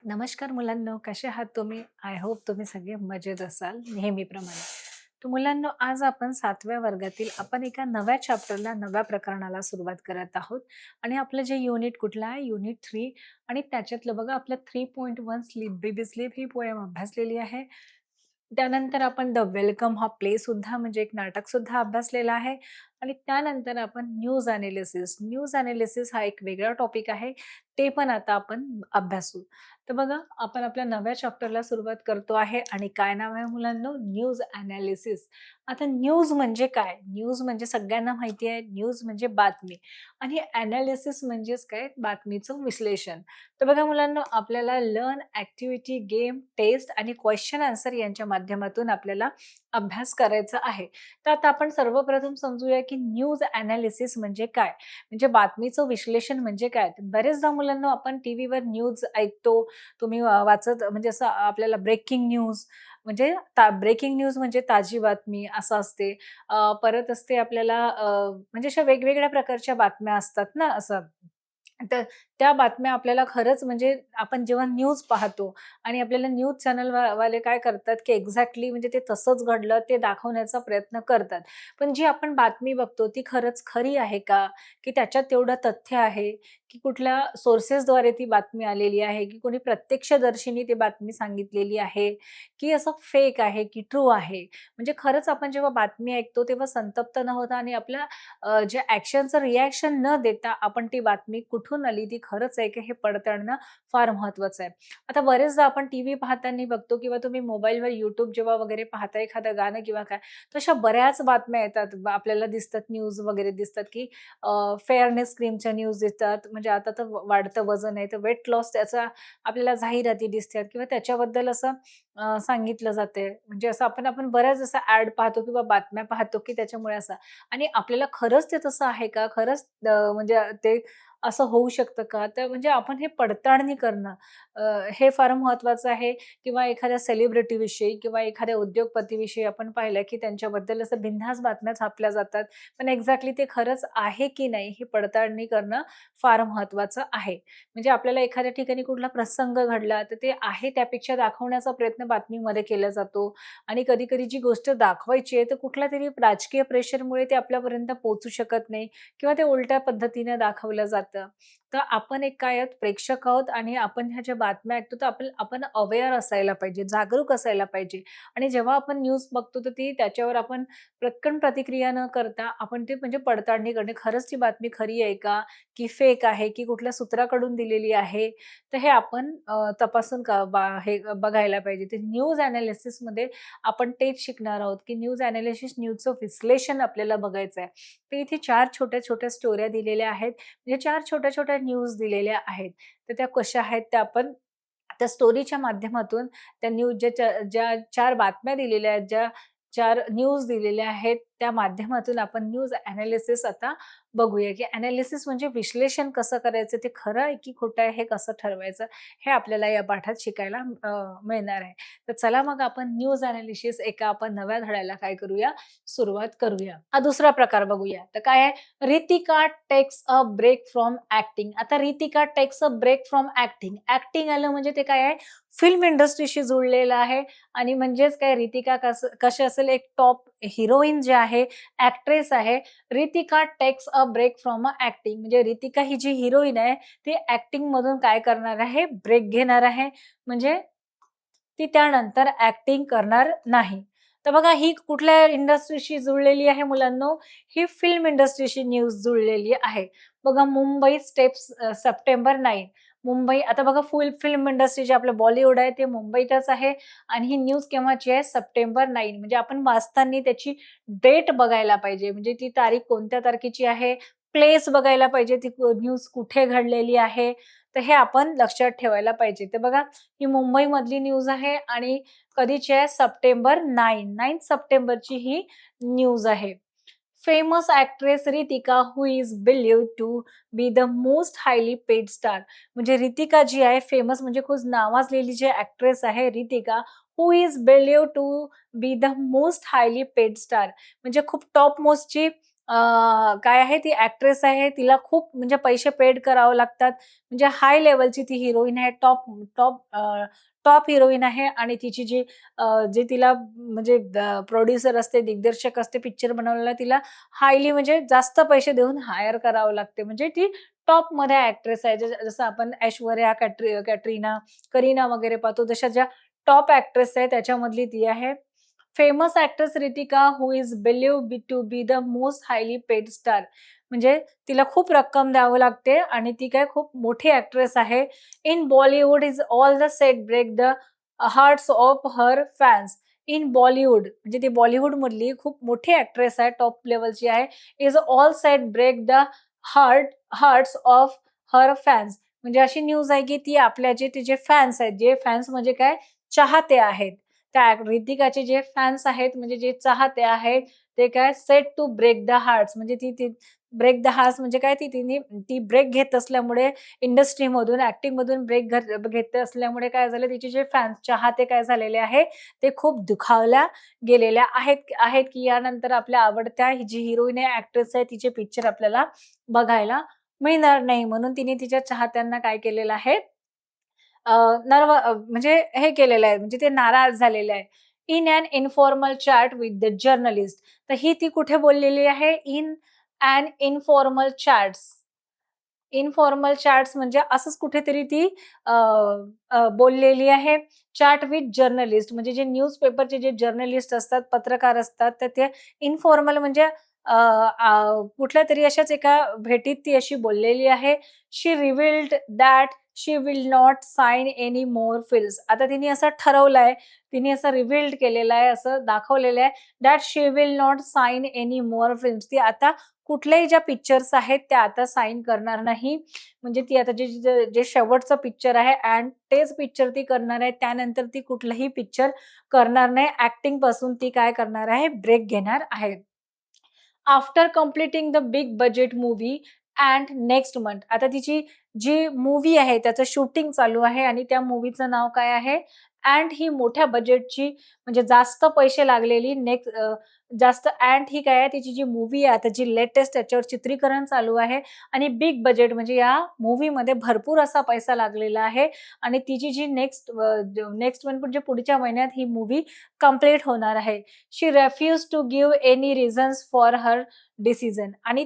नमस्कार मुलांनो, कसे आहात तुम्ही? आय होप तुम्ही सगळे मजेत असाल नेहमीप्रमाणे. तर मुलांनो, आज आपण 7व्या वर्गातील आपण एका नव्या चॅप्टरला, नव्या प्रकरणाला सुरुवात करत आहोत आणि आपलं जे युनिट कुठलं आहे? युनिट 3 आणि त्याच्यातलं बघा आपलं 3.1 स्लीप बेबी स्लीप ही पोएम अभ्यासलेली आहे. त्यानंतर आपण द वेलकम हा प्ले सुद्धा म्हणजे एक नाटक सुद्धा अभ्यासलेला आहे आणि त्यानंतर आपण न्यूज ॲनालिसिस हा एक वेगळा टॉपिक आहे. ते पण आता आपण अभ्यासू. तर बघा, आपण आपल्या नव्या चॅप्टरला सुरुवात करतो आहे आणि काय नाव आहे मुलांनो? News analysis. आता न्यूज म्हणजे काय? न्यूज म्हणजे सगळ्यांना माहिती आहे, न्यूज म्हणजे बातमी आणि ॲनालिसिस म्हणजेच काय? बातमीचं विश्लेषण. तर बघा मुलांनो, आपल्याला लर्न, ॲक्टिव्हिटी, गेम, टेस्ट आणि क्वेश्चन आन्सर यांच्या माध्यमातून आपल्याला अभ्यास करायचा आहे. तर आता आपण सर्वप्रथम समजूया, की न्यूज ॲनालिसिस म्हणजे काय? म्हणजे बातमीचं विश्लेषण म्हणजे काय? तर बरेचदा मुलांनो, आपण टीव्हीवर न्यूज ऐकतो. तुम्ही वाचत म्हणजे असं आपल्याला ब्रेकिंग न्यूज म्हणजे ब्रेकिंग न्यूज म्हणजे ताजी बातमी असं असते. परत असते आपल्याला म्हणजे अशा वेगवेगळ्या प्रकारच्या बातम्या असतात ना असं. तर त्या बातम्या आपल्याला खरंच म्हणजे आपण जेव्हा न्यूज पाहतो आणि आपल्याला न्यूज चॅनल वाले काय करतात, की एक्झॅक्टली म्हणजे ते तसंच घडलं ते दाखवण्याचा प्रयत्न करतात. पण जी आपण बातमी बघतो ती खरंच खरी आहे का? की त्याच्यात तेवढं तथ्य आहे? की कुठल्या सोर्सेसद्वारे ती बातमी आलेली आहे? की कोणी प्रत्यक्षदर्शींनी ती बातमी सांगितलेली आहे? की असं फेक आहे की ट्रू आहे? म्हणजे खरंच आपण जेव्हा बातमी ऐकतो तेव्हा संतप्त न होता आणि आपल्या जे ॲक्शनचं रिएक्शन न देता आपण ती बातमी कुठून आली, ती खरंच आहे का हे पडताळणं फार महत्त्वाचं आहे. आता बरेचदा आपण टीव्ही पाहताना बघतो किंवा तुम्ही मोबाईलवर YouTube जेव्हा वगैरे पाहता एखादं गाणं किंवा काय, तशा बऱ्याच बातम्या येतात. आपल्याला दिसतात न्यूज वगैरे दिसतात, की फेअरनेस क्रीमच्या न्यूज दिसतात. म्हणजे आता तर वाढतं वजन आहे, तर वेट लॉस त्याचा आपल्याला जाहिराती दिसतात किंवा त्याच्याबद्दल असं सांगितलं जातंय. म्हणजे असं आपण आपण बऱ्याच असा ॲड पाहतो किंवा बातम्या पाहतो, की त्याच्यामुळे असं आणि आपल्याला खरंच ते तसं आहे का? खरंच म्हणजे ते असं होऊ शकतं का? तर म्हणजे आपण हे पडताळणी करणं हे फार महत्त्वाचं आहे किंवा एखाद्या सेलिब्रिटीविषयी किंवा एखाद्या उद्योगपतीविषयी आपण पाहिलं, की त्यांच्याबद्दल असं बिनधास्त बातम्या छापल्या जातात. पण एक्झॅक्टली ते खरंच आहे की नाही ही पडताळणी करणं फार महत्त्वाचं आहे. म्हणजे आपल्याला एखाद्या ठिकाणी कुठला प्रसंग घडला, तर ते आहे त्यापेक्षा दाखवण्याचा प्रयत्न बातमीमध्ये केला जातो आणि कधी-कधी जी गोष्ट दाखवायची आहे, तर कुठल्यातरी राजकीय प्रेशरमुळे ते आपल्यापर्यंत पोहोचू शकत नाही किंवा ते उलट्या पद्धतीने दाखवलं जातं. तर आपण एक काय आहोत, प्रेक्षक आहोत आणि आपण ह्या ज्या बातम्या ऐकतो, तर आपण अवेअर असायला पाहिजे, जागरूक असायला पाहिजे आणि जेव्हा आपण न्यूज बघतो, तर ती त्याच्यावर आपण पटकन प्रतिक्रिया न करता आपण ते म्हणजे पडताळणी करणे, खरंच ती बातमी खरी आहे का? की फेक आहे? की कुठल्या सूत्राकडून दिलेली आहे? तर हे आपण तपासून हे बघायला पाहिजे. ते न्यूज एनालिसिसमध्ये आपण तेच शिकणार आहोत, की न्यूज एनालिसिस, न्यूजचं विश्लेषण आपल्याला बघायचं आहे. तर इथे 4 छोट्या-छोट्या स्टोऱ्या दिलेल्या आहेत. म्हणजे 4 छोट्या-छोट्या न्यूज दिलेल्या आहेत. तर त्या कशा आहेत त्या आपण त्या स्टोरीच्या माध्यमातून त्या न्यूज ज्या 4 बातम्या दिलेल्या आहेत, ज्या 4 न्यूज दिलेल्या आहेत, त्या माध्यमातून आपण न्यूज एनालिसिस आता बघूया, की एनालिसिस म्हणजे विश्लेषण कसं करायचं, ते खरं आहे की खोटं आहे हे कसं ठरवायचं, हे आपल्याला या पाठात शिकायला मिळणार आहे. तर चला मग आपण न्यूज एनालिसिस एका आपण नव्या धड्याला काय करूया, सुरुवात करूया. हा दुसरा प्रकार बघूया. तर काय आहे, Ritika takes a break from acting. आता Ritika takes a break from acting. Acting आलं म्हणजे ते काय आहे, फिल्म इंडस्ट्रीशी जुळलेलं आहे आणि म्हणजेच काय रितिका कशी असेल एक टॉप हिरोईन जी आहे, ॲक्ट्रेस आहे. Ritika takes a break from acting म्हणजे रितिका ही जी हिरोईन आहे, ती ॲक्टिंगमधून काय करणार आहे, ब्रेक घेणार आहे. म्हणजे ती त्यानंतर ॲक्टिंग करणार नाही. तर बघा ही कुठल्या इंडस्ट्रीशी जुळलेली आहे मुलांनो? ही फिल्म इंडस्ट्रीशी न्यूज जुळलेली आहे. बघा मुंबई सप्टेंबर 9 मुंबई आता बघा फुल फिल्म इंडस्ट्री जे आपलं बॉलिवूड आहे ते मुंबईतच आहे आणि ही न्यूज केव्हाची आहे? सप्टेंबर 9 म्हणजे आपण वाचताना त्याची डेट बघायला पाहिजे. म्हणजे ती तारीख कोणत्या तारखेची आहे? प्लेस बघायला पाहिजे. ती न्यूज कुठे घडलेली आहे? तर हे आपण लक्षात ठेवायला पाहिजे. तर बघा ही मुंबईमधली न्यूज आहे आणि कधीची आहे? सप्टेंबर 9 सप्टेंबरची ही न्यूज आहे. Famous actress Ritika who is believed to be the most highly paid star. म्हणजे रितिका जी आहे फेमस म्हणजे खूप नावाजलेली जी एक्ट्रेस आहे Ritika who is believed to be the most highly paid star म्हणजे खूप टॉप मोस्टची काय आहे, ती ॲक्ट्रेस आहे. तिला खूप म्हणजे पैसे पेड करावं लागतात. म्हणजे हाय लेव्हलची ती हिरोईन आहे. टॉप टॉप हिरोईन आहे आणि तिची जे तिला म्हणजे प्रोड्युसर असते, दिग्दर्शक असते पिक्चर बनवलेला, तिला हायली म्हणजे जास्त पैसे देऊन हायर करावं लागते. म्हणजे ती टॉपमध्ये ॲक्ट्रेस आहे. जसं आपण ऐश्वर्या, कॅटरीना, करीना वगैरे पाहतो. तशा ज्या टॉप ॲक्ट्रेस आहे त्याच्यामधली ती आहे. Famous actress Ritika who is believed to be the most highly paid star. म्हणजे तिला खूप रक्कम द्यावं लागते आणि ती काय खूप मोठी ॲक्ट्रेस आहे. In Bollywood is all the set break the hearts of her fans. In Bollywood म्हणजे ती बॉलिवूडमधली खूप मोठी ॲक्ट्रेस आहे, टॉप लेव्हलची आहे. Is all set break the hearts of her fans. म्हणजे अशी न्यूज आहे की ती आपल्या जे तिचे फॅन्स आहेत, जे फॅन्स म्हणजे काय चाहते आहेत. त्या ऋतिकाचे जे फॅन्स आहेत म्हणजे जे चाहते आहेत, ते काय set to break the hearts म्हणजे ती ती ब्रेक द हार्ट्स म्हणजे काय ती ब्रेक घेत असल्यामुळे इंडस्ट्रीमधून, ॲक्टिंगमधून ब्रेक घेत असल्यामुळे काय झालं तिचे जे फॅन्स चाहते काय झालेले आहे, ते खूप दुखावल्या गेलेल्या आहेत की यानंतर आपल्या आवडत्या ही जी हिरोईन आहे, ॲक्ट्रेस आहे, तिचे पिक्चर आपल्याला बघायला मिळणार नाही. म्हणून तिने तिच्या चाहत्यांना काय केलेलं आहे अ, म्हणजे हे केलेलं आहे, म्हणजे ते नाराज झालेले आहे. In an informal chat with the journalist. तर ही ती कुठे बोललेली आहे? In an informal chats. Informal chats म्हणजे असंच कुठेतरी ती अ, बोललेली आहे. चॅट विथ जर्नलिस्ट म्हणजे जे न्यूजपेपरचे जे जर्नलिस्ट असतात, पत्रकार असतात, तर ते इन्फॉर्मल म्हणजे कुठल्यातरी अशाच एका भेटीत ती अशी बोललेली आहे. She revealed that she will not sign any more films. आता तिने असं ठरवलंय, तिने असं रिव्हील्ड केलेलं आहे, असं दाखवलेलं आहे, that she will not sign any more films. ती आता कुठल्याही ज्या पिक्चर्स आहेत त्या आता साइन करणार नाही. म्हणजे ती आता जे शेवटचं पिक्चर आहे अँड तेच पिक्चर ती करणार आहे. त्यानंतर ती कुठलंही पिक्चर करणार नाही. ॲक्टिंगपासून ती काय करणार आहे, ब्रेक घेणार आहे. After completing the big budget movie and next month. आता तिची जी मूव्ही आहे त्याचं शूटिंग चालू आहे आणि त्या मूव्हीचं नाव काय आहे? अँड ही मोठ्या बजेटची म्हणजे जास्त पैसे लागलेली जास्त अँड ही काय आहे तिची जी मूव्ही आहे आता जी लेटेस्ट त्याच्यावर चित्रीकरण चालू आहे आणि बिग बजेट म्हणजे या मूव्हीमध्ये भरपूर असा पैसा लागलेला आहे आणि तिची जी नेक्स्ट मंथ म्हणजे पुढच्या महिन्यात ही मूव्ही कंप्लीट होणार आहे. She refuse to give any reasons for her decision आणि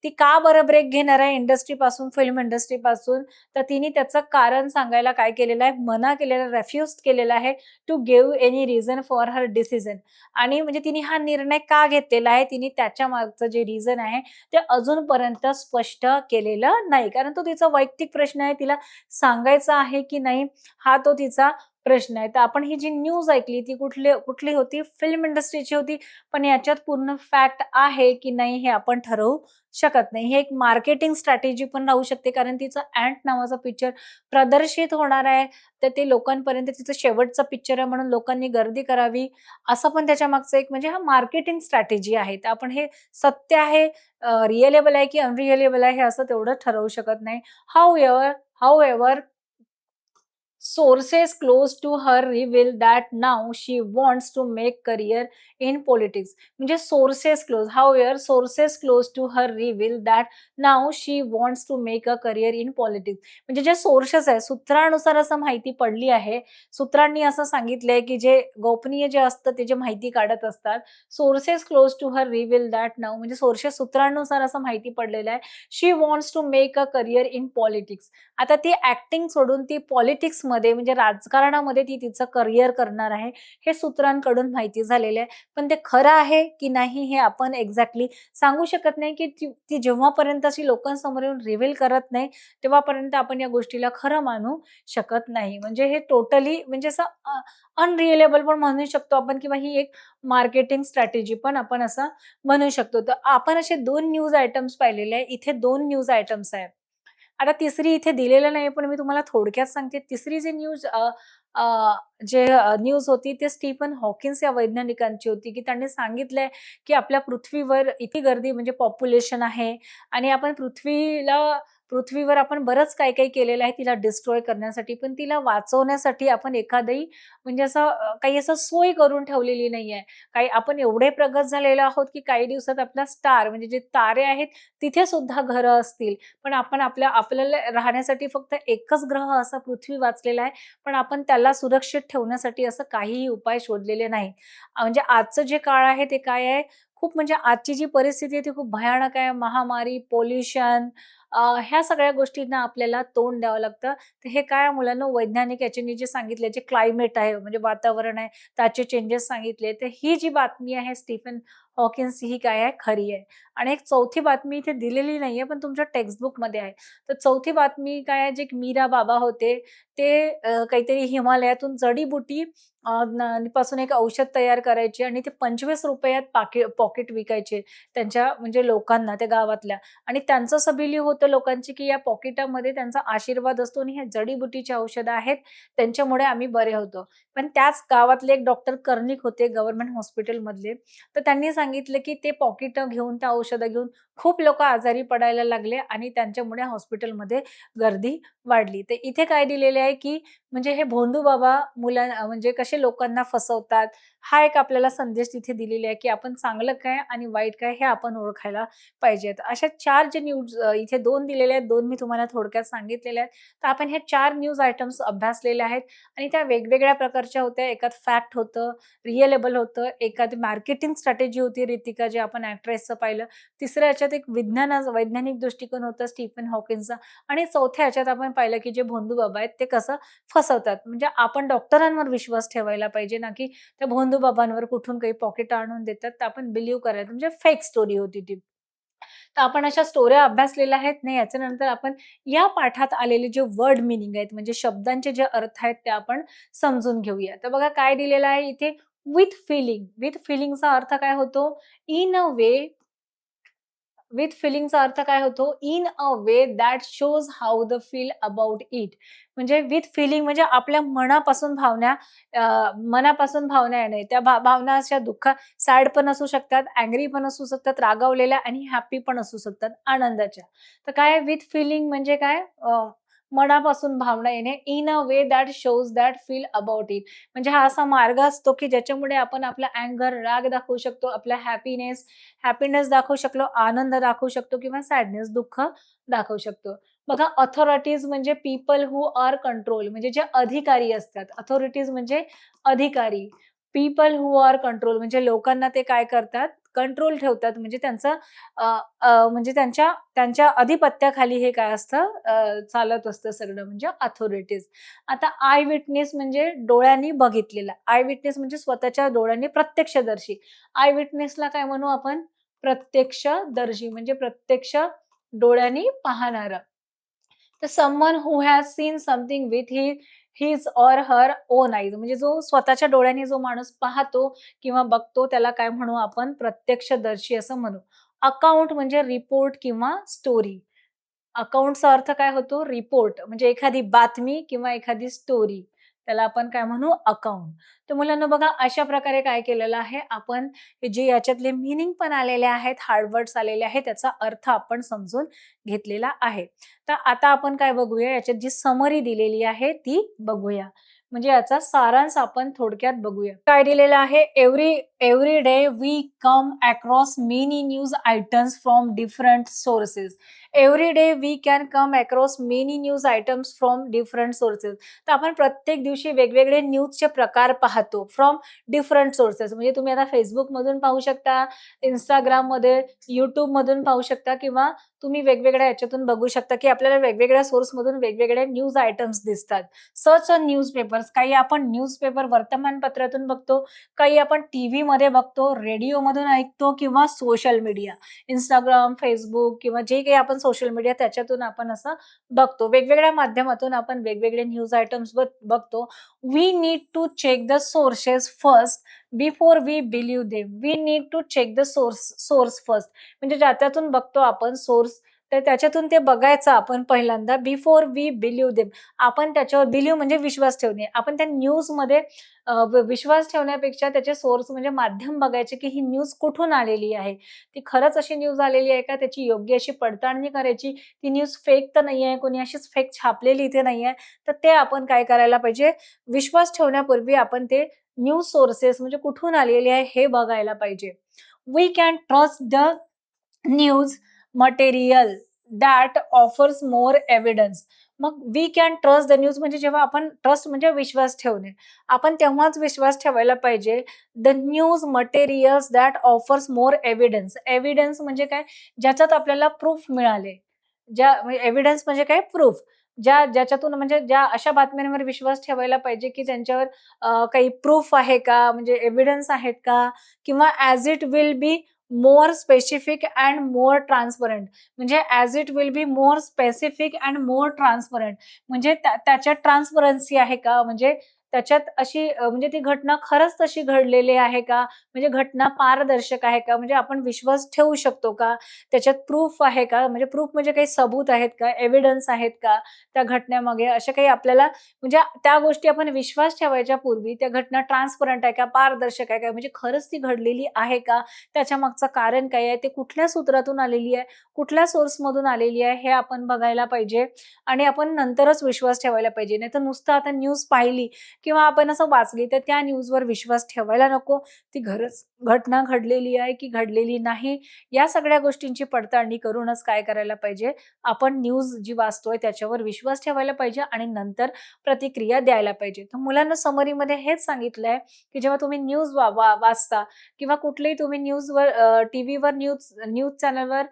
ती का बरं ब्रेक घेणार आहे इंडस्ट्रीपासून, फिल्म इंडस्ट्रीपासून, तर तिने त्याचं कारण सांगायला काय केलेलं आहे, मना केलेला, रेफ्यूज केलेला आहे to give any reason for her decision आणि म्हणजे तिने हा निर्णय का घेतलेला आहे, तिने त्याच्या मागचं जे रिझन आहे, ते अजूनपर्यंत स्पष्ट केलेलं नाही. कारण तो तिचा वैयक्तिक प्रश्न आहे, तिला सांगायचा आहे की नाही, हा तो तिचा प्रश्न आहे. तर आपण ही जी न्यूज ऐकली ती कुठली होती? फिल्म इंडस्ट्रीची होती. पण याच्यात पूर्ण फॅक्ट आहे की नाही हे आपण ठरवू शकत नाही. हे एक मार्केटिंग स्ट्रॅटेजी पण राहू शकते कारण तिचं अँट नावाचा पिक्चर प्रदर्शित होणार आहे. तर ते लोकांपर्यंत तिचं शेवटचा पिक्चर आहे म्हणून लोकांनी गर्दी करावी, असं पण त्याच्यामागचं एक म्हणजे हा मार्केटिंग स्ट्रॅटेजी आहे. तर आपण हे सत्य आहे, रिअलेबल आहे की अनरिअलेबल आहे हे असं तेवढं ठरवू शकत नाही. However sources close to her reveal that now she wants to make career in politics. म्हणजे sources close to her reveal that now she wants to make a career in politics. म्हणजे जे सोर्सेस आहे सूत्रानुसार असं माहिती पडली आहे, सूत्रांनी असं सांगितलंय की जे गोपनीय जे असतं ते जे माहिती काढत असतात, sources close to her reveal that now म्हणजे सोर्सेस सूत्रांनुसार असं माहिती पडलेलं आहे, she wants to make a career in politics. आता ती ॲक्टिंग सोडून ती पॉलिटिक्समध्ये म्हणजे राजकारणामध्ये ती तिचं करियर करणार आहे, हे सूत्रांकडून माहिती झालेलं आहे. पण ते खरं आहे की नाही हे आपण एक्झॅक्टली सांगू शकत नाही, की ती ती जेव्हापर्यंत अशी लोकांसमोर येऊन रिव्हील करत नाही, तेव्हापर्यंत आपण या गोष्टीला खरं मानू शकत नाही. म्हणजे हे टोटली म्हणजे असं अनरिअलेबल पण म्हणू शकतो आपण किंवा ही एक मार्केटिंग स्ट्रॅटेजी पण आपण असं म्हणू शकतो. तर आपण असे 2 न्यूज आयटम्स पाहिलेले आहे. इथे 2 न्यूज आयटम्स आहेत. आता तिसरी इथे दिलेलं नाही, पण मी तुम्हाला थोडक्यात सांगते. तिसरी जी न्यूज न्यूज होती ते स्टीफन हॉकिन्स या वैज्ञानिकांची होती, की त्यांनी सांगितलंय, की आपल्या पृथ्वीवर इतकी गर्दी म्हणजे पॉप्युलेशन आहे आणि आपण पृथ्वीला पृथ्वीवर आपण बरंच काही-काही केलेलं आहे तिला डिस्ट्रॉय करण्यासाठी, पण तिला वाचवण्यासाठी आपण एखादंही म्हणजे असं काही असं सोय करून ठेवलेली नाहीये. काही आपण एवढे प्रगत झालेलो आहोत, की काही दिवसात आपला स्टार म्हणजे जे तारे आहेत, तिथे सुद्धा घरं असतील. पण आपण आपल्याला राहण्यासाठी फक्त एकच ग्रह असा पृथ्वी वाचलेला आहे. पण आपण त्याला सुरक्षित ठेवण्यासाठी असं काहीही उपाय शोधलेले नाही. म्हणजे आजचं जे काळ आहे ते काय आहे, खूप म्हणजे आजची जी परिस्थिती आहे ती खूप भयानक आहे. महामारी, पोल्युशन ह्या सगळ्या गोष्टींना आपल्याला तोंड द्यावं लागतं. तर हे काय मुलांनो वैज्ञानिक याच्यानी जे सांगितले, जे क्लायमेट आहे म्हणजे वातावरण आहे, त्याचे चेंजेस सांगितले. तर ही जी बातमी आहे स्टीफन हॉकिन्सची ही काय आहे, खरी आहे. आणि एक चौथी बातमी इथे दिलेली नाहीये, पण तुमच्या टेक्स्ट बुकमध्ये आहे. तर चौथी बातमी काय आहे, जे मीरा बाबा होते, ते काहीतरी हिमालयातून जडीबुटी पासून एक औषध तयार करायचे आणि ते ₹25त पॉकेट विकायचे त्यांच्या म्हणजे लोकांना त्या गावातल्या. आणि त्यांचं असं बिलीव्ह होतं लोकांची, की या पॉकेटामध्ये त्यांचा आशीर्वाद असतो आणि हे जडीबुटीची औषधं आहेत, त्यांच्यामुळे आम्ही बरे होतो. पण त्याच गावातले एक डॉक्टर कर्णिक होते गव्हर्नमेंट हॉस्पिटलमधले. तर त्यांनी सांगितलं, की ते पॉकेटं घेऊन, त्या औषधं घेऊन खूप लोकं आजारी पडायला लागले आणि त्यांच्यामुळे हॉस्पिटलमध्ये गर्दी वाढली. तर इथे काय दिलेले आहे, की म्हणजे हे भोंदू बाबा म्हणजे कसे लोकांना फसवतात. हा एक आपल्याला संदेश तिथे दिलेला आहे, की आपण चांगलं काय आणि वाईट काय हे आपण ओळखायला पाहिजेत. अशा 4 जे न्यूज इथे 2 दिलेले आहेत, 2 मी तुम्हाला थोडक्यात सांगितलेले आहेत. तर आपण हे 4 न्यूज आयटम्स अभ्यासलेले आहेत आणि त्या वेगवेगळ्या प्रकारच्या होत्या. एकात फॅक्ट होतं, रिअलेबल होतं, एकात मार्केटिंग स्ट्रॅटेजी होती रितिका जे आपण एक्ट्रेसचं पाहिलं. तिसऱ्या ह्याच्यात एक वैज्ञानिक दृष्टिकोन होता स्टीफन हॉकिन्सचा आणि चौथ्या ह्याच्यात आपण पाहिलं, की जे भोंदू बाबा आहेत ते कसं फसवतात. म्हणजे आपण डॉक्टरांवर विश्वास ठेवायला पाहिजे ना, की त्या भोंदू बाबांवर कुठून काही पॉकेट आणून देतात, तर आपण बिलीव्ह करायचं. म्हणजे फेक स्टोरी होती ती. तर आपण अशा स्टोऱ्या अभ्यासलेल्या आहेत ना, याच्यानंतर आपण या पाठात आलेले जे वर्ड मीनिंग आहेत, म्हणजे शब्दांचे जे अर्थ आहेत, ते आपण समजून घेऊया. तर बघा काय दिलेलं आहे इथे विथ फीलिंग. विथ फीलिंगचा अर्थ काय होतो? इन अ वे विथ फीलिंगचा अर्थ काय होतो? In a way that shows how the feel about it. म्हणजे विथ फीलिंग म्हणजे आपल्या मनापासून भावना येणे. त्या भावना अशा सॅड पण असू शकतात, अँग्री पण असू शकतात, रागावलेल्या आणि हॅपी पण असू शकतात, आनंदाच्या. तर काय विथ फीलिंग म्हणजे काय? मनापासून भावना येणे in a way that shows that feel about it. म्हणजे हा असा मार्ग असतो, की ज्याच्यामुळे आपण आपला अँगर, राग दाखवू शकतो, आपला हॅपीनेस दाखवू शकलो, आनंद दाखवू शकतो किंवा सॅडनेस, दुःख दाखवू शकतो. बघा ऑथॉरिटीज म्हणजे पीपल हू आर कंट्रोल म्हणजे जे अधिकारी असतात. अथॉरिटीज म्हणजे अधिकारी. पीपल हू आर कंट्रोल म्हणजे लोकांना ते काय करतात? कंट्रोल ठेवतात. म्हणजे त्यांचं अ, म्हणजे त्यांच्या त्यांच्या अधिपत्याखाली हे काय असतं चालत असतं सगळं म्हणजे अथॉरिटीज. आता आय विटनेस म्हणजे डोळ्यांनी बघितलेला. आय विटनेस म्हणजे स्वतःच्या डोळ्यांनी प्रत्यक्षदर्शी. आय विटनेसला काय म्हणू आपण? प्रत्यक्षदर्शी म्हणजे प्रत्यक्ष डोळ्यांनी पाहणारं. तर someone who has seen something with his or her own eyes म्हणजे जो स्वतःच्या डोळ्यांनी जो माणूस पाहतो किंवा बघतो त्याला काय म्हणू आपण? प्रत्यक्षदर्शी असं म्हणू. अकाउंट म्हणजे रिपोर्ट किंवा स्टोरी. अकाउंटचा अर्थ काय होतो? रिपोर्ट म्हणजे एखादी बातमी किंवा एखादी स्टोरी. त्याला आपण काय म्हणू? अकाउंट. तर मुलांनो बघा अशा प्रकारे काय केलेलं आहे आपण जे याच्यातले मीनिंग पण आलेले आहेत, हार्ड वर्ड्स आलेले आहेत, त्याचा अर्थ आपण समजून घेतलेला आहे. तर आता आपण काय बघूया याच्यात जी समरी दिलेली आहे ती बघूया. म्हणजे याचा सारांश आपण थोडक्यात बघूया. काय दिलेलं आहे? Every day we come across many news items from different sources. Every day we can come across many news items from different sources. तर आपण प्रत्येक दिवशी वेगवेगळे न्यूजचे प्रकार पाहतो फ्रॉम डिफरंट सोर्सेस. म्हणजे तुम्ही आता Facebookमधून पाहू शकता, Instagramमध्ये, YouTubeमधून पाहू शकता किंवा तुम्ही वेगवेगळ्या याच्यातून बघू शकता, की आपल्याला वेगवेगळ्या सोर्समधून वेगवेगळे न्यूज आयटम्स दिसतात. Search on newspapers. काही आपण न्यूजपेपर वर्तमानपत्रातून बघतो, काही आपण टीव्हीमध्ये बघतो, रेडिओमधून ऐकतो किंवा सोशल मीडिया. Instagram, Facebook किंवा जे काही आपण सोशल मीडिया त्याच्यातून आपण असं बघतो. वेगवेगळ्या माध्यमातून आपण वेगवेगळे न्यूज आयटम्स बघतो. We need to check the sources first before we believe them. We need to check the source first. म्हणजे ज्याच्यातून बघतो आपण सोर्स तर त्याच्यातून ते बघायचं आपण पहिल्यांदा बिफोर वी बिलीव्ह देम. आपण त्याच्यावर बिलीव्ह म्हणजे विश्वास ठेवणे. आपण त्या न्यूजमध्ये विश्वास ठेवण्यापेक्षा त्याचे सोर्स म्हणजे माध्यम बघायचे, की ही न्यूज कुठून आलेली आहे. ती खरंच अशी न्यूज आलेली आहे का? त्याची योग्य अशी पडताळणी करायची. ती न्यूज फेक तर नाही आहे, कोणी अशीच फेक छापलेली इथे नाही आहे. तर ते आपण काय करायला पाहिजे, विश्वास ठेवण्यापूर्वी आपण ते न्यूज सोर्सेस म्हणजे कुठून आलेली आहे हे बघायला पाहिजे. We can trust the news material that offers more evidence. मग we can trust the news म्हणजे जेव्हा आपण ट्रस्ट म्हणजे विश्वास ठेवणे. आपण तेव्हाच विश्वास ठेवायला पाहिजे the news materials that offers more evidence. Evidence म्हणजे काय? ज्याच्यात आपल्याला प्रूफ मिळाले. एव्हिडन्स म्हणजे काय? प्रूफ. ज्याच्यातून म्हणजे ज्या अशा बातम्यांवर विश्वास ठेवायला पाहिजे, की त्यांच्यावर काही प्रूफ आहे का? म्हणजे एव्हिडन्स आहेत का? किंवा as it will be more specific and more transparent. म्हणजे as it will be more specific and more transparent. म्हणजे त्याच्यात ट्रान्सपरन्सी आहे का? म्हणजे त्याच्यात अशी म्हणजे ती घटना खरंच तशी घडलेली आहे का? म्हणजे घटना पारदर्शक आहे का? म्हणजे आपण विश्वास ठेवू शकतो का? त्याच्यात प्रूफ आहे का? म्हणजे प्रूफ म्हणजे काही सबूत आहेत का? एव्हिडन्स आहेत का? त्या घटनेमागे अशा काही आपल्याला म्हणजे त्या गोष्टी आपण विश्वास ठेवायच्या पूर्वी त्या घटना ट्रान्सपरंट आहे का? पारदर्शक आहे का? म्हणजे खरंच ती घडलेली आहे का? त्याच्या मागचं कारण काय आहे? ते कुठल्या सूत्रातून आलेली आहे? कुठल्या सोर्समधून आलेली आहे? हे आपण बघायला पाहिजे आणि आपण नंतरच विश्वास ठेवायला पाहिजे. नाहीतर नुसतं आता न्यूज पाहिली किंवा आपण असं वाचली तर त्या न्यूजवर विश्वास ठेवायला नको. ती घटना घडलेली आहे की घडलेली नाही, या सगळ्या गोष्टींची पडताळणी करूनच काय करायला पाहिजे, आपण न्यूज जी वाचतोय त्याच्यावर विश्वास ठेवायला पाहिजे आणि नंतर प्रतिक्रिया द्यायला पाहिजे. तर मुलांना समरीमध्ये हेच सांगितलंय, की जेव्हा तुम्ही न्यूज वाचता किंवा कुठलीही तुम्ही न्यूजवर टीव्हीवर न्यूज न्यूज चॅनलवर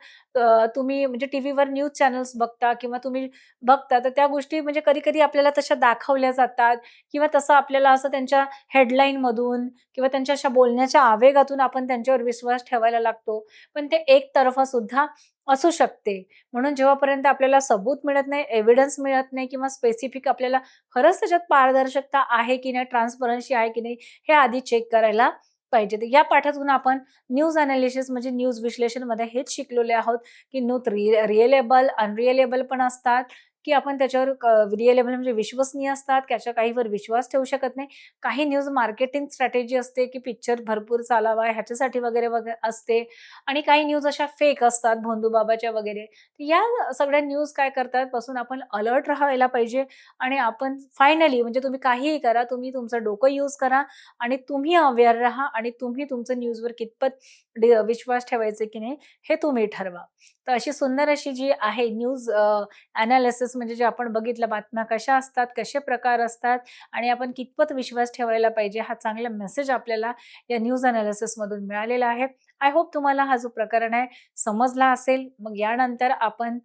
तुम्ही म्हणजे टीव्हीवर न्यूज चॅनल्स बघता किंवा तुम्ही बघता, तर त्या गोष्टी म्हणजे कधी-कधी आपल्याला तशा दाखवल्या जातात किंवा तसं आपल्याला असं त्यांच्या हेडलाईनमधून किंवा त्यांच्या अशा बोलण्याच्या आवेगातून आपण त्यांच्यावर विश्वास ठेवायला लागतो. पण ते एकतर्फा सुद्धा असू शकते. म्हणून जेव्हापर्यंत आपल्याला सबूत मिळत नाही, एव्हिडन्स मिळत नाही किंवा स्पेसिफिक आपल्याला खरंच त्याच्यात पारदर्शकता आहे की नाही, ट्रान्सपरन्सी आहे की नाही, हे आधी चेक करायला पाहिजे. तर या पाठातून आपण न्यूज एनालिसिस म्हणजे न्यूज विश्लेषणमध्ये हेच शिकलेले आहोत, की न्यूज रिअलेबल, अनरिअलेबल पण असतात, की आपण त्याच्यावर रिअलेबल म्हणजे विश्वसनीय असतात, त्याच्या काहीवर विश्वास ठेवू शकत नाही. काही न्यूज मार्केटिंग स्ट्रॅटेजी असते, की पिक्चर भरपूर चालावा ह्याच्यासाठी वगैरे वगैरे असते आणि काही न्यूज अशा फेक असतात भोंदूबाबाच्या वगैरे. या सगळ्या न्यूज काय करतात पासून आपण अलर्ट राहायला पाहिजे आणि आपण फायनली म्हणजे तुम्ही काहीही करा, तुम्ही तुमचं डोकं यूज करा आणि तुम्ही अवेअर राहा आणि तुम्ही तुमचं न्यूजवर कितपत विश्वास ठेवायचे की नाही हे तुम्ही ठरवा. तर अशी सुंदर अशी जी आहे न्यूज एनालिसिस म्हणजे जे आपण बघितलं बातम्या कशा असतात, कसे प्रकार असतात आणि आपण कितपत विश्वास ठेवायला पाहिजे हा चांगला मेसेज आपल्याला या न्यूज एनालिसिसमधून मिळालेला आहे. आय होप तुम्हाला हा जो प्रकरण आहे समजला असेल. मग यानंतर आपण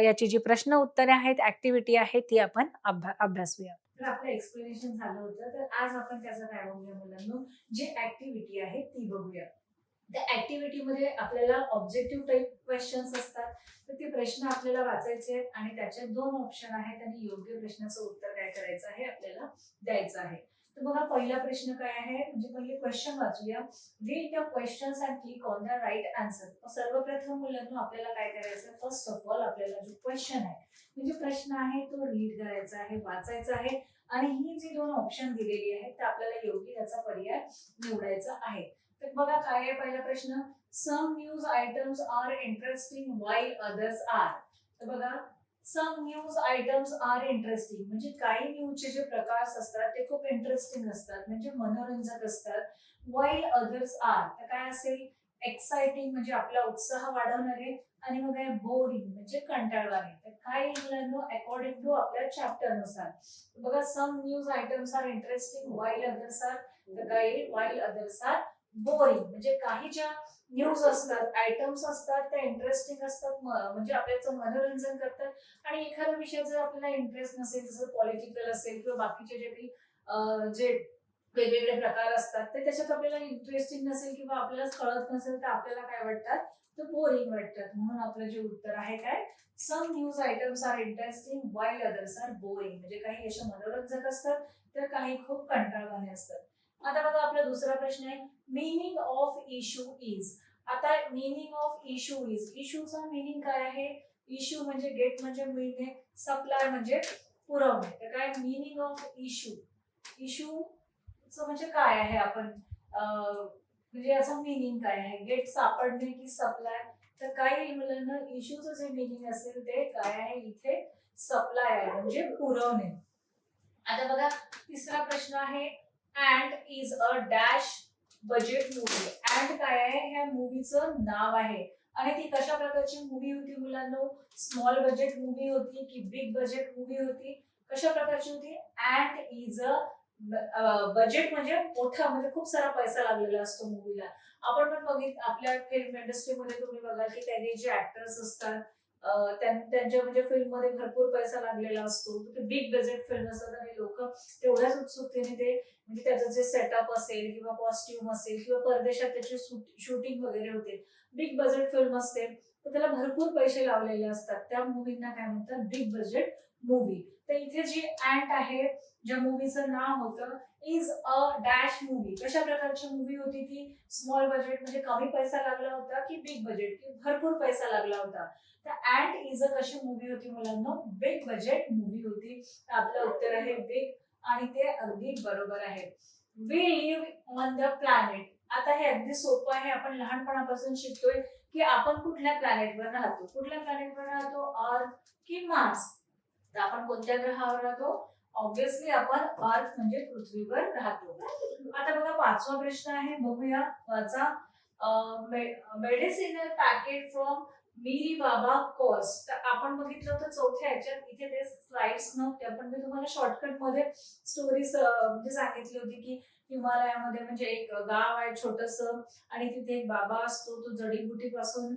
याची जी प्रश्न उत्तरे आहेत, ॲक्टिव्हिटी आहे ती आपण अभ्यासूया. तर आपलं एक्सप्लेनेशन झालं होतं. तर आज आपण त्याचं काय बघूया मुलांनो, जी ॲक्टिव्हिटी आहे ती बघूया. त्या ॲक्टिव्हिटीमध्ये आपल्याला ऑब्जेक्टिव्ह टाइप क्वेश्चन्स असतात. तर ते प्रश्न आपल्याला वाचायचे आहेत आणि त्याच्यात 2 ऑप्शन आहेत आणि योग्य प्रश्नाचं उत्तर काय करायचं आहे आपल्याला द्यायचं आहे. तर बघा पहिला प्रश्न काय आहे म्हणजे पहिले क्वेश्चन वाचूया. Read the questions and click on the right answer. सर्वप्रथम मुलांनो आपल्याला काय करायचं फर्स्ट ऑफ ऑल आपल्याला जो क्वेश्चन आहे म्हणजे प्रश्न आहे तो रीड करायचा आहे, वाचायचा आहे आणि ही जी 2 ऑप्शन दिलेली आहेत तर आपल्याला योग्य त्याचा पर्याय निवडायचा आहे. तर बघा काय आहे पहिला प्रश्न, some news items are interesting while others are. तर बघा some news items are interesting म्हणजे काही न्यूजचे जे प्रकार असतात ते खूप इंटरेस्टिंग असतात म्हणजे मनोरंजक असतात. व्हाईल अदर्स आर तर काय असेल, एक्साइटिंग म्हणजे आपला उत्साह वाढवणारे आणि मग काय बोरिंग म्हणजे कंटाळवाणे. तर काय मुलांनो अकॉर्डिंग टू आपल्या चॅप्टर नुसार बघा some news items are interesting while others are तर काय व्हाईल अदर्स आर बोरिंग म्हणजे काही ज्या न्यूज असतात आयटम्स असतात त्या इंटरेस्टिंग असतात म्हणजे आपल्याचं मनोरंजन करतात आणि एखाद्या विषयात जर आपल्याला इंटरेस्ट नसेल जसं पॉलिटिकल असेल किंवा बाकीचे जे काही जे वेगवेगळे प्रकार असतात तर त्याच्यात आपल्याला इंटरेस्टिंग नसेल किंवा आपल्याला कळत नसेल तर आपल्याला काय वाटतात तर बोरिंग वाटतात. म्हणून आपलं जे उत्तर आहे काय some news items are interesting while others are boring म्हणजे काही असे मनोरंजक असतात तर काही खूप कंटाळवाणे असतात. आता बघा आपला दुसरा प्रश्न आहे मीनिंग ऑफ इशू इज. आता मीनिंग ऑफ इशू इज, इशूचा मीनिंग काय आहे, इश्यू म्हणजे गेट म्हणजे मिळणे, सप्लाय म्हणजे पुरवणे. तर काय मिनिंग ऑफ इश्यू? इश्यूचं म्हणजे काय आहे आपण म्हणजे याचं मिनिंग काय आहे? गेट सापडणे की सप्लाय? तर काही मुलांना इश्यूचं जे मिनिंग असेल ते काय आहे इथे? सप्लाय आहे म्हणजे पुरवणे. आता बघा तिसरा प्रश्न आहे, and is a dash budget movie. And काय आहे? ह्या मूवीचं नाव आहे. आणि ती कशा प्रकारची मूवी होती मुलांनो? स्मॉल बजेट मूवी होती की बिग बजेट मूवी होती? कशा प्रकारची होती? अँड इज अ बजेट म्हणजे मोठा म्हणजे खूप सारा पैसा लागलेला असतो मूवीला. आपण पण आपल्या फिल्म इंडस्ट्रीमध्ये तुम्ही बघाल की त्याने जे ऍक्टर्स असतात त्यांच्या म्हणजे फिल्म मध्ये भरपूर पैसा लागलेला असतो. बिग बजेट फिल्म असतात आणि लोक तेवढ्याच उत्सुकतेने ते म्हणजे त्याचं जे सेटअप असेल किंवा कॉस्ट्युम असेल किंवा परदेशात त्याची शूटिंग वगैरे होते. बिग बजेट फिल्म असते तर त्याला भरपूर पैसे लावलेले असतात. त्या मूवींना काय म्हणतात? Big budget movie. तर इथे जी अँट आहे, ज्या मूवीचं नाव होतं इज अ डॅश मूवी. कशा प्रकारची मूवी होती ती? स्मॉल बजेट म्हणजे कमी पैसा लागला होता की बिग बजेट की भरपूर पैसा लागला होता? तर अँट इज अ कशी मूवी होती मुलांना? बिग बजेट मूवी होती. तर आपलं उत्तर आहे बिग आणि ते अगदी बरोबर आहे. We live on the planet. आता हे अगदी सोपं आहे. आपण लहानपणापासून शिकतोय की आपण कुठल्या प्लॅनेटवर राहतो. कुठल्या प्लॅनेटवर राहतो? अर्थ की मार्स? तर आपण कोणत्या ग्रहावर राहतो? ऑब्व्हियसली आपण अर्थ म्हणजे पृथ्वीवर राहतो. आता बघा पाचवा प्रश्न आहे, बघूया वाचा. मेडिसिनल पॅकेट फ्रॉम मिरी बाबा कॉस्ट. तर आपण बघितलं होतं चौथ्या ह्याच्यात, इथे ते स्लाइड्स नव्हत्या पण मी तुम्हाला शॉर्टकट मध्ये स्टोरी म्हणजे सांगितली होती की हिमालयामध्ये म्हणजे एक गाव आहे छोटस आणि तिथे एक बाबा असतो. तो जडीबुटी पासून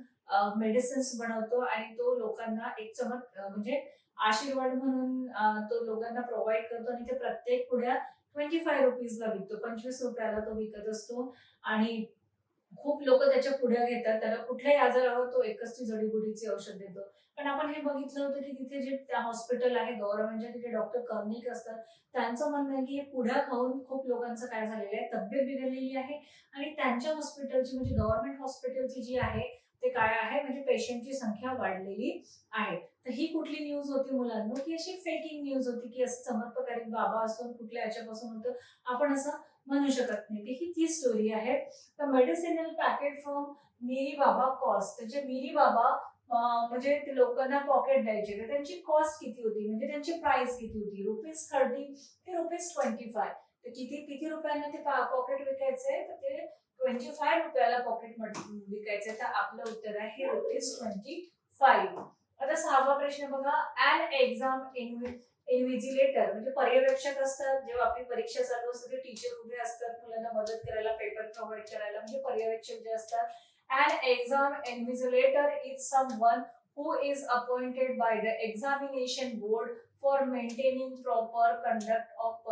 मेडिसिन्स बनवतो आणि तो लोकांना एक म्हणजे आशीर्वाद म्हणून तो लोकांना प्रोव्हाइड करतो आणि ते प्रत्येक पुढ्या 25 ला विकतो. 25 रुपयाला तो विकत असतो आणि खूप लोक त्याच्या पुढ्या घेतात. त्याला कुठल्याही आजारावर तो एकच ती जडीबुटीची औषध देतो. पण आपण हे बघितलं होतं की तिथे जे त्या हॉस्पिटल आहे गव्हर्नमेंटच्या, तिथे डॉक्टर कर्णिक असतात. त्यांचं म्हणणं आहे की हे पुढ्या खाऊन खूप लोकांचं काय झालेलं आहे, तब्येत बिघडलेली आहे आणि त्यांच्या हॉस्पिटलची म्हणजे गव्हर्नमेंट हॉस्पिटलची जी आहे ते काय आहे म्हणजे पेशंटची संख्या वाढलेली आहे. तर ही कुठली न्यूज होती मुलांना? की अशी फेकिंग न्यूज होती की असं समर्पकारी बाबा असून कुठल्या याच्यापासून होतं आपण असं म्हणू शकत नाही. ही स्टोरी आहे. तर मेडिसिनल पॅकेट फ्रॉम मिरी बाबा कॉस्ट. त्याचे मिरी बाबा म्हणजे ते लोकांना पॉकेट द्यायचे तर त्यांची कॉस्ट किती होती म्हणजे त्यांची प्राइस किती होती? ₹30 ते ₹25. तर किती किती रुपयांना ते पॉकेट विकायचे? तर ते 25 रुपयाला पॉकेट विकायचे. तर आपलं उत्तर आहे ₹25. आता सहावा प्रश्न बघा. ॲन एक्झाम इन्व्हिजिलेटर म्हणजे पर्यवेक्षक असतात. जेव्हा आपली परीक्षा चालू असते ते टीचर उभे असतात मुलांना मदत करायला, पेपर प्रोव्हाइड करायला, म्हणजे पर्यवेक्षक जे असतात. An exam invigilator is someone who is appointed by the examination board for maintaining proper conduct of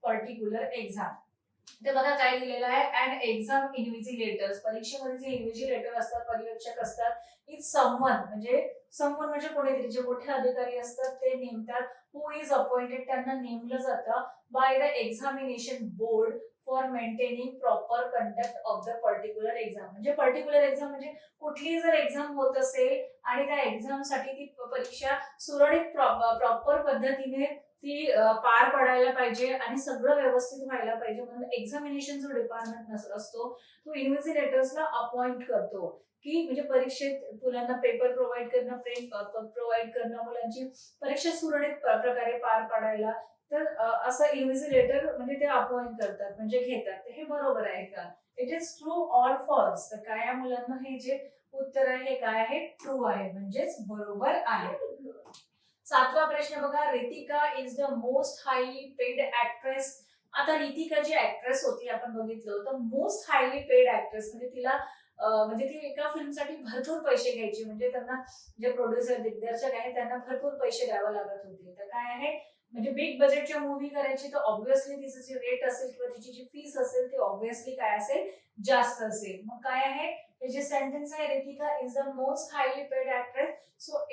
particular exam. ते बघा काय दिलेलं आहे, अँड एक्झाम इन्व्हिजिलेटर्स. परीक्षेमध्ये जे इन्व्हिजिलेटर असतात, पर्यवेक्षक असतात, इज समवन म्हणजे कोणीतरी जे मोठे अधिकारी असतात ते नेमतात. हु इज अपॉइंटेड त्यांना नेमलं जातं by the examination board for maintaining proper conduct of the particular exam. म्हणजे पर्टिक्युलर एक्झाम म्हणजे कुठलीही जर एक्झाम होत असेल आणि त्या एक्झामसाठी ती परीक्षा सुरळीत प्रॉपर पद्धतीने ती पार पडायला पाहिजे आणि सगळं व्यवस्थित व्हायला पाहिजे म्हणून एक्झामिनेशन जो डिपार्टमेंट असतो तो इन्व्हिजिलेटर्सला अपॉइंट करतो की म्हणजे परीक्षेत मुलांना पेपर प्रोव्हाइड करणं, फ्रेम प्रोव्हाइड करणं, मुलांची परीक्षा सुरळीत प्रकारे पार पाडायला. तर असं इन्व्हिजिलेटर म्हणजे ते अपॉइंट करतात म्हणजे घेतात. तर हे बरोबर आहे का? It is true or false? तर काय मुलांना हे जे उत्तर आहे हे काय आहे? ट्रू आहे म्हणजेच बरोबर आहे. सातवा प्रश्न बघा. Ritika is the most highly paid actress. आता रितिका जी ऍक्ट्रेस होती आपण बघितलं होतं, मोस्ट हायली पेड ऍक्ट्रेस म्हणजे तिला म्हणजे ती एका फिल्मसाठी भरपूर पैसे घ्यायची. म्हणजे त्यांना जे प्रोड्युसर दिग्दर्शक आहे त्यांना भरपूर पैसे द्यावे लागत होते. तर काय आहे म्हणजे बिग बजेटच्या मूवी करायची तर ऑब्व्हियसली तिचं जे रेट असेल किंवा तिची जी फीस असेल ती ऑब्व्हियसली काय असेल? जास्त असेल. मग काय आहे हे जे सेंटेन्स आहे, Ritika is the most highly paid actress. So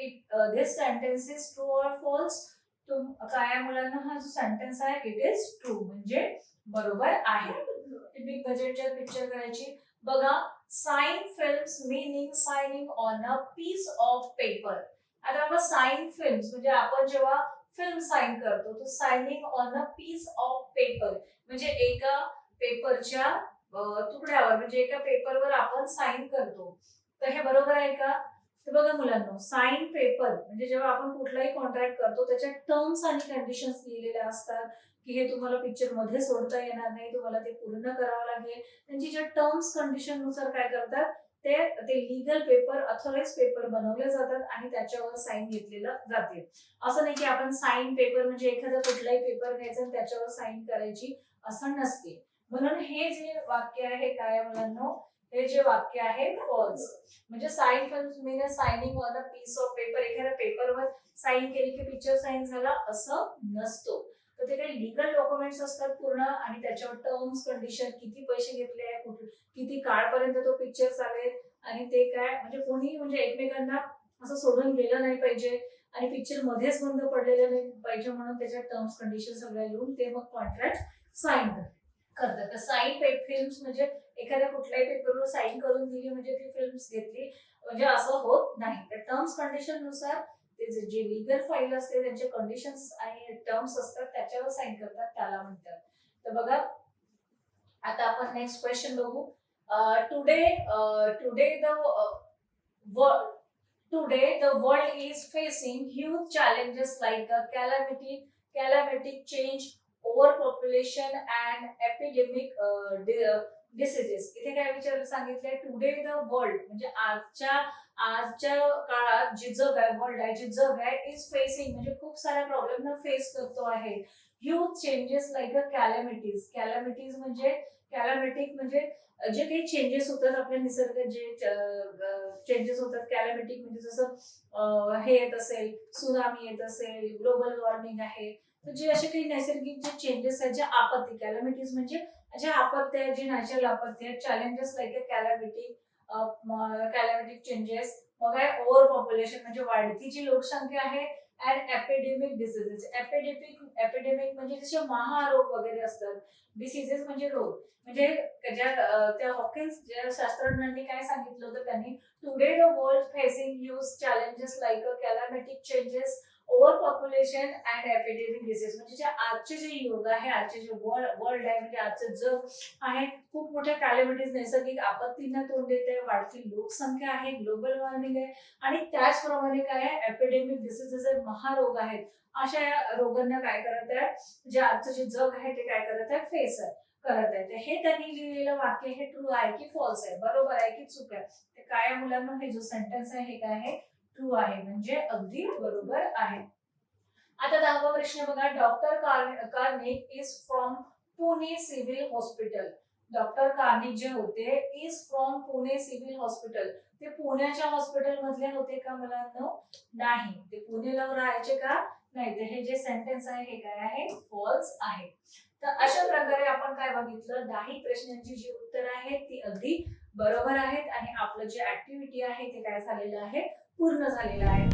this sentence is true or false? काय मुलांना हा जो सेंटेन्स आहे इट इज ट्रू म्हणजे बरोबर आहे. बिग बजेटच्या पिक्चर करायची. बघा. Sign films meaning signing on a piece of paper. आता बाबा साइन फिल्म्स म्हणजे आपण जेव्हा फिल्म साइन करतो तो signing on a piece of paper म्हणजे एका पेपरच्या तुकड्यावर म्हणजे एका पेपरवर आपण साइन करतो. तर हे बरोबर आहे का? तर बघा मुलांनो, साइन पेपर म्हणजे जेव्हा आपण कुठलाही कॉन्ट्रॅक्ट करतो त्याच्यात टर्म्स आणि कंडिशन्स लिहिलेल्या असतात की हे तुम्हाला पिक्चर मध्ये सोडता येणार नाही, तुम्हाला ते पूर्ण करावं लागेल. त्यांची ज्या टर्म्स कंडिशन नुसार काय करतात ते ते लीगल पेपर ऑथराइज पेपर बनवले जातात आणि त्याच्यावर साइन घेतलेलं जाते. असं नाही की आपण साइन पेपर म्हणजे एखादा कुठलाही पेपर घ्यायचा आणि त्याच्यावर साइन करायची असं नसते. म्हणून हे जे वाक्य आहे काय मुलांनो, हे जे वाक्य आहे फॉल्स. म्हणजे sign films mean signing on a piece of paper, एखाद्या पेपरवर साइन केली की पिक्चर साइन झाला असं नसतो. तर ते काही लीगल डॉक्युमेंट्स असतात पूर्ण आणि त्याच्यावर टर्म्स कंडिशन किती पैसे घेतले आहे, किती काळपर्यंत तो पिक्चर चालेल आणि ते काय म्हणजे कोणी म्हणजे एकमेकांना असं सोडून गेलं नाही पाहिजे आणि पिक्चर मध्येच बंद पडलेलं नाही पाहिजे म्हणून त्याच्या टर्म्स कंडिशन सगळ्या लिहून ते मग कॉन्ट्रॅक्ट साइन करतात. तर साइन फिल्म्स म्हणजे एखाद्या कुठल्याही पेपरवर साइन करून दिली म्हणजे ती फिल्म्स घेतली म्हणजे असं होत नाही. तर टर्म्स कंडिशन नुसार ते जे लीगल फाईल असते त्यांचे कंडिशन्स आणि टर्म्स असतात त्याच्यावर साइन करतात त्याला म्हणतात. तर बघा आता आपण नेक्स्ट क्वेश्चन बघू. Today today the world Today, the world is facing huge challenges like calamitic change, overpopulation, and epidemic diseases. इथे काय विचार सांगितलंय टुडे द वर्ल्ड म्हणजे आजच्या काळात जी जग आहे, वर्ल्ड आहे, जी जग आहे इज फेसिंग म्हणजे खूप साऱ्या प्रॉब्लेमना फेस करतो आहे. Huge changes like a calamities म्हणजे कॅलॅमिटिक म्हणजे जे काही चेंजेस होतात आपल्या निसर्गात जे चेंजेस होतात कॅलॅमिटिक म्हणजे जसं हे येत असेल, सुनामी येत असेल, ग्लोबल वॉर्मिंग आहे, तर जे असे काही नैसर्गिक जे चेंजेस आहेत, जे आपत्ती कॅलॅमिटीज म्हणजे जे आपत्ती आहेत, जे नॅचरल आपत्ती आहेत, चॅलेंजेस लाईक कॅलॅमिटिक चेंजेस. मग आहे ओव्हर पॉप्युलेशन म्हणजे वाढती जी लोकसंख्या आहे अँड एपिडेमिक डिसीजेस. एपिडेमिक म्हणजे जसे महारोग वगैरे असतात, डिसीजेस म्हणजे रोग म्हणजे त्या हॉकिन्स ज्या शास्त्रज्ञांनी काय सांगितलं होतं त्यांनी today the world facing huge challenges like climatic changes, over population and epidemic disease म्हणजे जे आजचे जे युग आहे, आजचे जे वर्ल्ड आहे म्हणजे आजचं जग आहे खूप मोठ्या कॅलॅमिटीज नैसर्गिक आपत्तींना तोंड देत आहे, वाढती लोकसंख्या आहे, ग्लोबल वॉर्मिंग आहे आणि त्याचप्रमाणे काय आहे एपिडेमिक डिसीजेस आहेत, महारोग आहेत. अशा रोगांना काय करत आहे जे आजचं जे जग आहे ते काय करत आहे फेस करत आहे. हे त्यांनी लिहिलेलं वाक्य हे ट्रू आहे की फॉल्स आहे, बरोबर आहे की चूक आहे. ते काय मुलांना हे जो सेंटेन्स आहे हे काय आहे ट्रू आहे म्हणजे अगदी बरोबर आहे. आता 10वा प्रश्न बघा. Doctor Karnik is from Pune civil hospital. Doctor Karnik जे होते is from Pune civil hospital. ते पुण्याच्या हॉस्पिटल मधले होते का मुलांनो? नाही. ते पुण्याला राहायचे का? नाही. तर हे जे सेंटेन्स आहे हे काय आहे फॉल्स आहे. तर अशा प्रकारे आपण काय बघितलं 10 प्रश्नांची जी उत्तर आहेत ती अगदी बरोबर आहेत आणि आपलं जे ऍक्टिव्हिटी आहे ते काय झालेलं आहे पूर्ण झालेलं आहे.